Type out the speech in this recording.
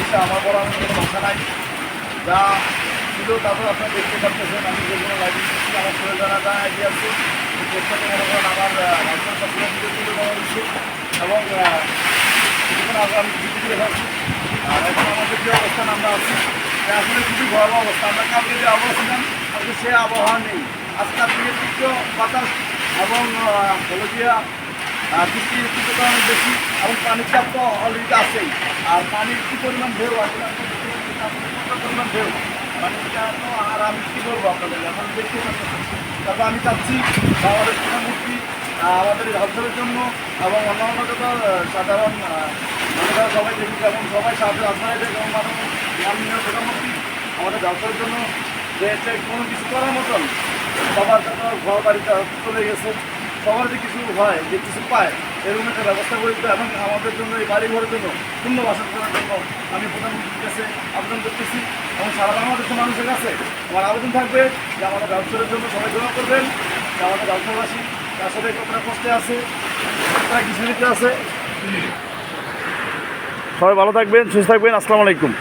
এসে আমার বড় আমার কোনো ভাষা নাই। যা ছিল তারপর আপনারা দেখতে পাচ্ছেন আমি যেগুলো লাইব্রেরি করছি আমার শরীর জানাটা আইডিয়া আছে। চেষ্টাতে মনে করেন আমার ভাষার সবগুলো ভিডিও তুলে দেওয়া হয়েছে এবং কিছুক্ষণ আগে আমি ভিডিও দিয়ে রাখছি। আর এখন আমাদের যে অবস্থান আমরা আছি আসলে খুবই ভয়াবহ অবস্থা। আমরা কালকে যে আবহাওয়া ছিলাম আজকে সে আবহাওয়া নেই। আজকাল থেকে তীব্র বাতাস এবং হলো গিয়া বৃষ্টির তীব্রতা অনেক বেশি এবং পানির চাপ তো অলরেডি আছেই। আর পানির কী পরিমাণ ঢেউ আসলে পরিমাণ ঢেউ পানিটা তো আর আমি কী বলবো আপনাদের এখন দেখতে পাচ্ছি। তারপর আমি চাচ্ছি বাংলাদেশ প্রধানমন্ত্রী আমাদের ঝালসরের জন্য এবং অন্যান্য যত সাধারণ মানুষরা সবাই দেখি এবং সবাই সাথে আপনারা এবং মাননীয় প্রধানমন্ত্রী আমাদের ঝালসরের জন্য যে কোনো কিছু করার মতন সবার যত ঘর বাড়িতে চলে গেছে সবার যে কিছু হয় যে কিছু পায় এরকম একটা ব্যবস্থা করে দিতে এবং আমাদের জন্য এই বাড়ি ঘরের জন্য পূর্ণ বাসন করার জন্য আমি প্রধানমন্ত্রীর কাছে আবেদন করতেছি এবং সারা বাংলাদেশের মানুষের কাছে আমার আবেদন থাকবে যে আমাদের ব্যবসার জন্য সবাই দোয়া করবেন যে আমাদের ব্যবসাবাসী আসলে কতটা কষ্টে আছে কতটা কিছু দিতে আছে। সবাই ভালো থাকবেন, সুস্থ থাকবেন। আসসালামু আলাইকুম।